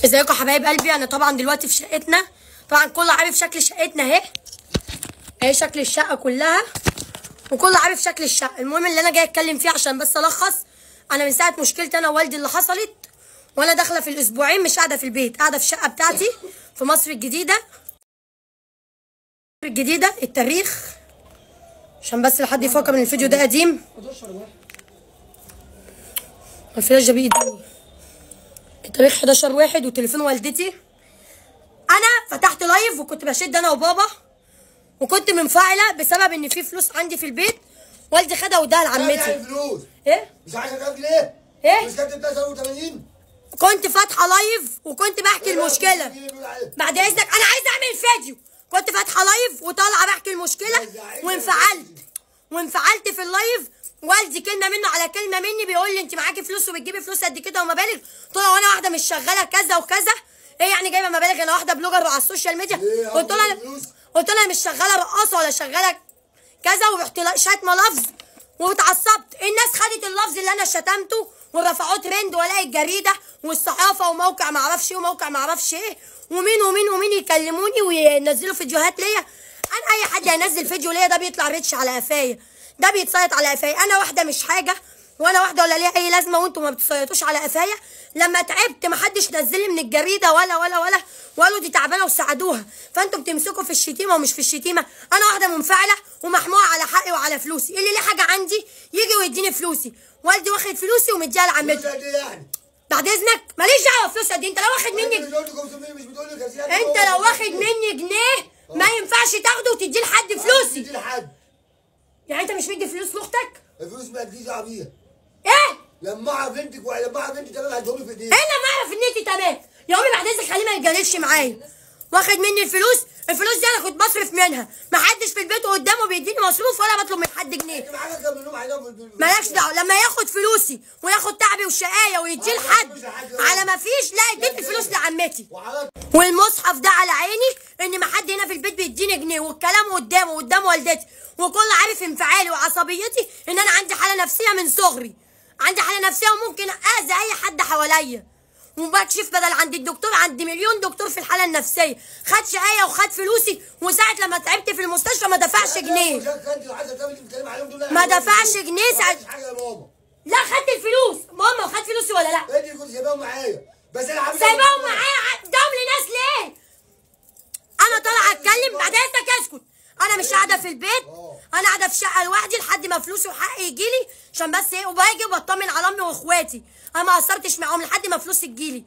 ازيكم يا حبايب قلبي؟ انا طبعا دلوقتي في شقتنا. طبعا كله عارف شكل شقتنا اهي شكل الشقه كلها، وكله عارف شكل الشقه. المهم اللي انا جاي اتكلم فيه عشان بس الخص، انا من ساعه مشكلتي انا ووالدي اللي حصلت وانا داخله في الاسبوعين مش قاعده في البيت، قاعده في الشقه بتاعتي في مصر الجديده. التاريخ عشان بس لحد يفكر ان الفيديو ده قديم. الفلاش ده بيديني التاريخ 11/1 وتليفون والدتي. انا فتحت لايف وكنت بشد انا وبابا، وكنت منفعله بسبب ان في فلوس عندي في البيت والدي خدها واداها لعمتي. فلوس ايه مش عايزه تعرف ليه؟ ايه مش كاتب 83. كنت فاتحه لايف وكنت بحكي المشكله. بعد اذنك انا عايزه اعمل فيديو. كنت فاتحه لايف وطالعه بحكي المشكله وانفعلت في اللايف. والدي كلمه منه على كلمه مني بيقول لي انت معاكي فلوس وبتجيبي فلوس قد كده ومبالغ. قلت له وانا واحده مش شغاله كذا وكذا، ايه يعني جايبه مبالغ؟ انا واحده بلوجر على السوشيال ميديا. قلت له انا مش شغاله رقاصه ولا شغاله كذا، ورحت شاتمه لفظ واتعصبت. الناس خدت اللفظ اللي انا شتمته ورفعوه ترند، والاقي الجريده والصحافه وموقع معرفش ايه وموقع معرفش ايه ومين يكلموني وينزلوا فيديوهات ليا. انا اي حد هينزل فيديو ليا ده بيطلع ريتش على قفايا، ده بيتصيط على قفايا. انا واحده مش حاجه وانا واحده ولا ليها اي لازمه، وانتوا ما بتصيطوش على قفايا. لما تعبت ما حدش نزل لي من الجريده ولا وقالوا دي تعبانه وساعدوها. فانتوا بتمسكوا في الشتيمه ومش في الشتيمه. انا واحده منفعله ومحموقه على حقي وعلى فلوسي. اللي ليه حاجه عندي يجي ويديني فلوسي. والدي واخد فلوسي ومديها لعمتي. يعني بعد اذنك ماليش دعوه بفلوس دي. انت لو واخد مني جنيه ما ينفعش تاخده وتديه لحد فلوسي. يعني انت مش مدي فلوس لاختك؟ الفلوس ما تجيش بيها. ايه؟ لما اعرف بنتك ولما اعرف بنتي تمام هديهم لي في ايديك. ايه لما اعرف ان انت تمام؟ يا امي بعد اذنك خليه ما يتجادلش معايا. واخد مني الفلوس دي انا كنت بصرف منها، ما حدش في البيت قدامه بيديني مصروف ولا بطلب من حد جنيه. مالكش دعوه. لما ياخد فلوسي وياخد تعبي وشقايه ويديه لحد على ما فيش، لا اديت الفلوس لعمتي. والمصحف ده على عيني ان ما حد هنا في البيت بيديني جنيه، والكلام قدامه وقدام والدتي، وكل عارف انفعالي وعصبيتي ان انا عندي حاله نفسيه من صغري. عندي حاله نفسيه وممكن اذي اي حد حواليا، وبكشف بدل عند الدكتور عندي مليون دكتور في الحاله النفسيه. خد شقايه وخد فلوسي، وساعه لما تعبت في المستشفى ما دفعش جنيه. ما دفعش جنيه ساعه. لا خدت الفلوس ماما، خد فلوسي ولا لا؟ انت كنت سايباهم معايا بس انا سايباهم معايا دم لناس ليه؟ انا طالعه اتكلم. بعد اذنك اسكت. انا مش قاعده في البيت، انا قاعده في شقه لوحدي لحد ما فلوسي وحقي يجيلي، عشان بس ايه، وباجي وبطمن على امي واخواتي. انا ما قصرتش معاهم لحد ما فلوسي تجيلي.